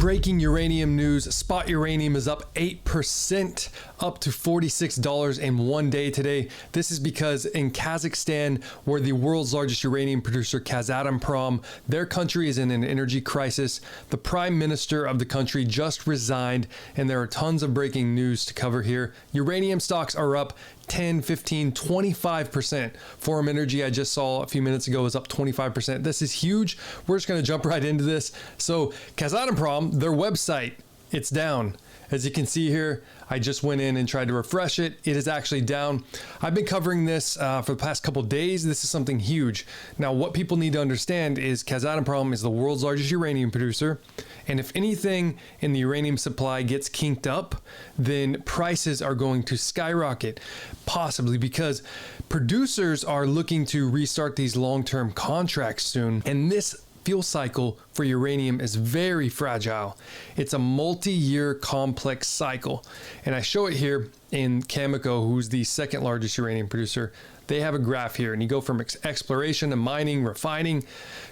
breaking uranium news. Spot uranium is up 8%, up to $46 in one day today. This is because in Kazakhstan, where the world's largest uranium producer, Kazatomprom, their country is in an energy crisis. The prime minister of the country just resigned, and there are tons of breaking news to cover here. Uranium stocks are up 10, 15, 25%. Forum Energy, I just saw a few minutes ago, is up 25%. This is huge. We're just going to jump right into this. So Kazatomprom, their website, it's down. As you can see here, I just went in and tried to refresh it. It is actually down. I've been covering this for the past couple days. This is something huge. Now, what people need to understand is Kazatomprom is the world's largest uranium producer. And if anything in the uranium supply gets kinked up, then prices are going to skyrocket, possibly because producers are looking to restart these long-term contracts soon. And this fuel cycle for uranium is very fragile. It's a multi-year complex cycle. And I show it here in Cameco, who's the second largest uranium producer. They have a graph here, and you go from exploration to mining, refining,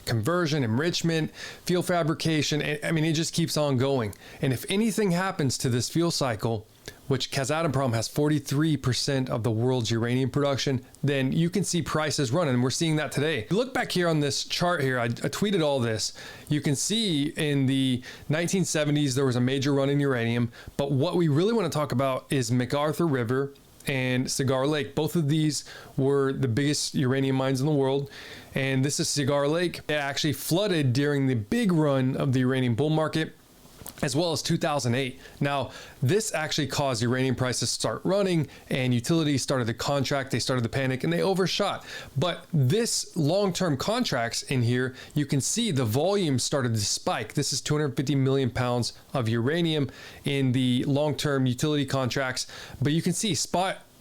conversion, enrichment, fuel fabrication. I mean, it just keeps on going. And if anything happens to this fuel cycle, which Kazatomprom has 43% of the world's uranium production, then you can see prices running. And we're seeing that today. Look back here on this chart here. I tweeted all this. You can see in the 1970s, there was a major run in uranium. But what we really want to talk about is McArthur River and Cigar Lake. Both of these were the biggest uranium mines in the world. And this is Cigar Lake. It actually flooded during the big run of the uranium bull market, as well as 2008. Now, this actually caused uranium prices to start running, and utilities started to contract, they started to panic, and they overshot. But this long-term contracts in here, you can see the volume started to spike. This is 250 million pounds of uranium in the long-term utility contracts. But you can see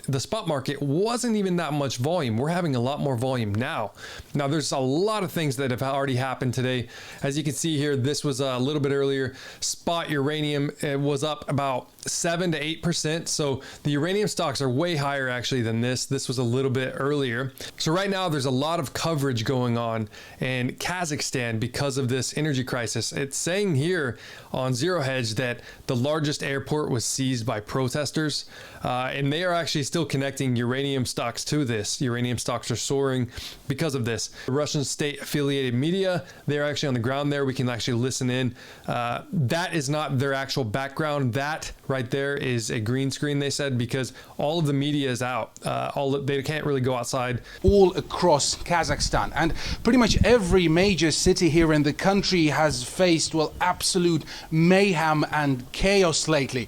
the spot market wasn't even that much volume. We're having a lot more volume now. Now, there's a lot of things that have already happened today. As you can see here, this was a little bit earlier. Spot uranium, it was up about 7 to 8%. So the uranium stocks are way higher actually than this. This was a little bit earlier. So right now there's a lot of coverage going on in Kazakhstan because of this energy crisis. It's saying here on Zero Hedge that the largest airport was seized by protesters, and they are actually still connecting uranium stocks to this. Uranium stocks are soaring because of this. The Russian state affiliated media, they're actually on the ground there. We can actually listen in. That is not their actual background. That right there is a green screen, they said, because all of the media is out. They can't really go outside. All across Kazakhstan, and pretty much every major city here in the country has faced, well, absolute mayhem and chaos lately.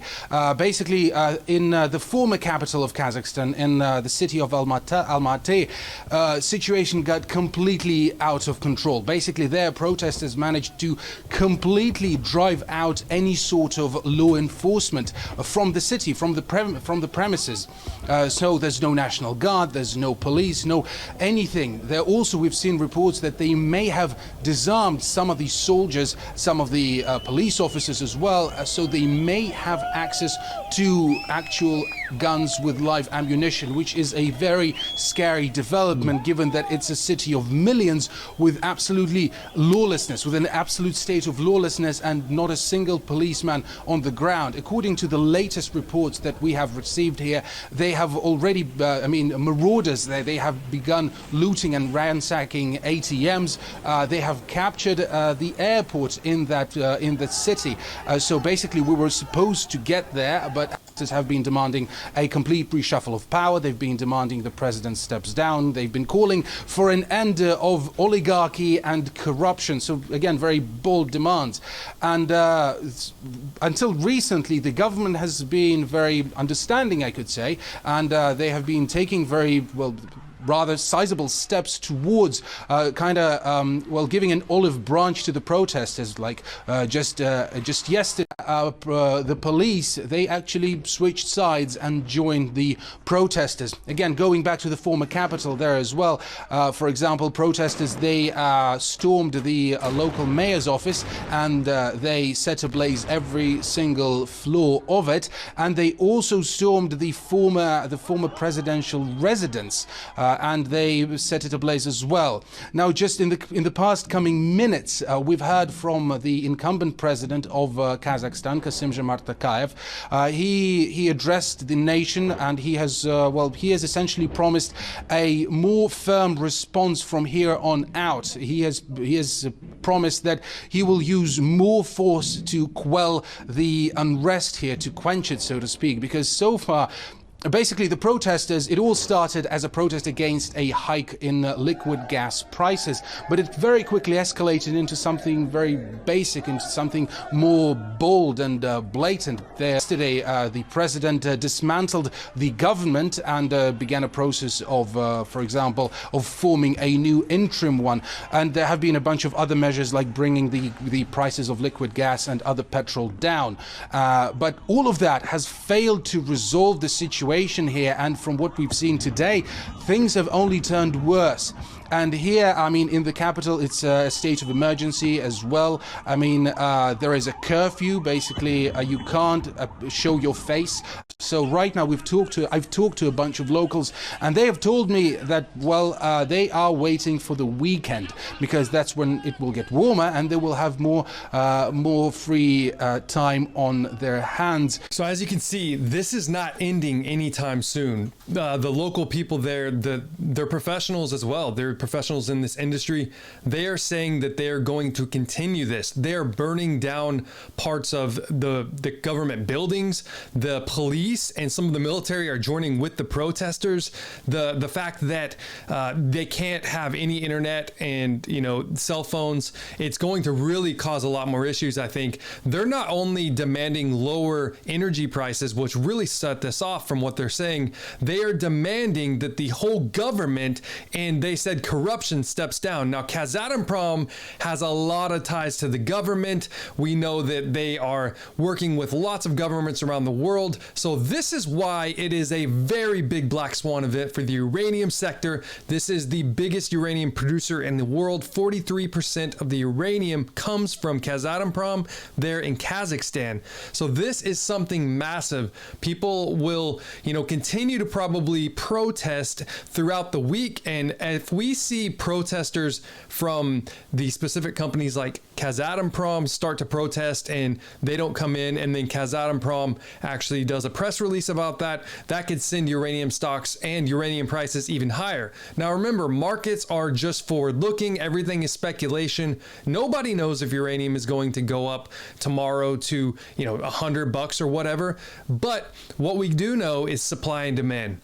Basically, in the former capital of Kazakhstan, in the city of Almaty, situation got completely out of control. Basically, there protesters managed to completely drive out any sort of law enforcement from the city, from the premises. So there's no National Guard, there's no police, no anything. There also, we've seen reports that they may have disarmed some of these soldiers, some of the police officers as well, so they may have access to actual guns with live ammunition, which is a very scary development given that it's a city of millions with absolutely lawlessness, with an absolute state of lawlessness and not a single policeman on the ground. According to the latest reports that we have received here, they have already, marauders, they have begun looting and ransacking ATMs. They have captured the airport in that city. So basically, we were supposed to get there, but actors have been demanding a complete reshuffle of power. They've been demanding the president steps down. They've been calling for an end of oligarchy and corruption. So again, very bold demands. And until recently, the government has been very understanding, I could say, and they have been taking very, well, rather sizable steps towards giving an olive branch to the protesters. Like just yesterday, the police, they actually switched sides and joined the protesters. Again, going back to the former capital there as well, for example, protesters, they stormed the local mayor's office, and they set ablaze every single floor of it, and they also stormed the former presidential residence. and they set it ablaze as well. Now, just in the past coming minutes, we've heard from the incumbent president of Kazakhstan, Kassym-Jomart Tokayev. He addressed the nation, and he has essentially promised a more firm response from here on out. He has promised that he will use more force to quell the unrest here, to quench it, so to speak, because so far, basically, the protesters, it all started as a protest against a hike in liquid gas prices, but it very quickly escalated into something very basic, into something more bold and blatant. Yesterday, the president dismantled the government and began a process of, for example, of forming a new interim one. And there have been a bunch of other measures like bringing the prices of liquid gas and other petrol down. But all of that has failed to resolve the situation here, and from what we've seen today, things have only turned worse. And here, I mean, in the capital, it's a state of emergency as well. I mean, there is a curfew. Basically, you can't show your face. So right now, I've talked to a bunch of locals, and they have told me that, well, they are waiting for the weekend, because that's when it will get warmer and they will have more free time on their hands. So as you can see, this is not ending anytime soon. The local people there, they're professionals as well. They're professionals in this industry. They are saying that they are going to continue this. They are burning down parts of the government buildings. The police and some of the military are joining with the protesters. The fact that they can't have any internet and cell phones, it's going to really cause a lot more issues. I think they're not only demanding lower energy prices, which really set this off from what they're saying. They are demanding that the whole government, and they said corruption, steps down. Now, Kazatomprom has a lot of ties to the government. We know that they are working with lots of governments around the world. So this is why it is a very big black swan event for the uranium sector. This is the biggest uranium producer in the world. 43% of the uranium comes from Kazatomprom there in Kazakhstan. So this is something massive. People will, continue to probably protest throughout the week. And if we see protesters from the specific companies like Kazatomprom start to protest and they don't come in, and then Kazatomprom actually does a press release about that, that could send uranium stocks and uranium prices even higher. Now remember, markets are just forward looking. Everything is speculation. Nobody knows if uranium is going to go up tomorrow to $100 or whatever. But what we do know is supply and demand.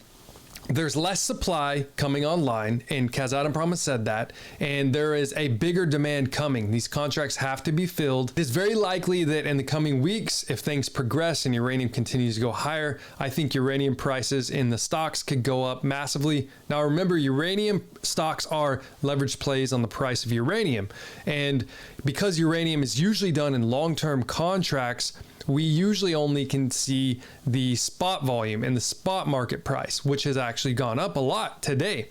There's less supply coming online, and Kazatomprom has said that, and there is a bigger demand coming. These contracts have to be filled. It's very likely that in the coming weeks, if things progress and uranium continues to go higher, I think uranium prices in the stocks could go up massively. Now remember, uranium stocks are leverage plays on the price of uranium, and because uranium is usually done in long-term contracts, we usually only can see the spot volume and the spot market price, which has actually gone up a lot today.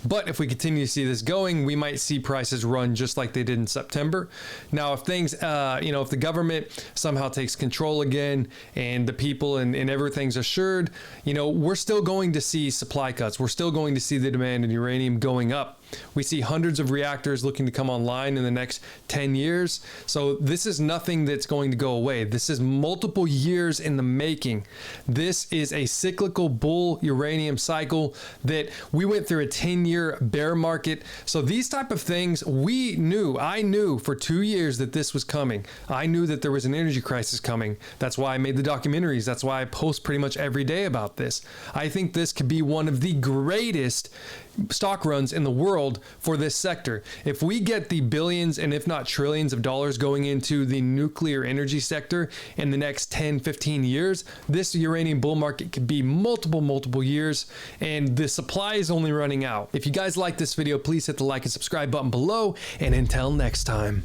But if we continue to see this going, we might see prices run just like they did in September. Now, if things, if the government somehow takes control again and the people and everything's assured, we're still going to see supply cuts. We're still going to see the demand in uranium going up. We see hundreds of reactors looking to come online in the next 10 years. So this is nothing that's going to go away. This is multiple years in the making. This is a cyclical bull uranium cycle that we went through a 10-year bear market. So these type of things, I knew for 2 years that this was coming. I knew that there was an energy crisis coming. That's why I made the documentaries. That's why I post pretty much every day about this. I think this could be one of the greatest stock runs in the world for this sector. If we get the billions and if not trillions of dollars going into the nuclear energy sector in the next 10, 15 years, this uranium bull market could be multiple years, and the supply is only running out. If you guys like this video, please hit the like and subscribe button below, and until next time.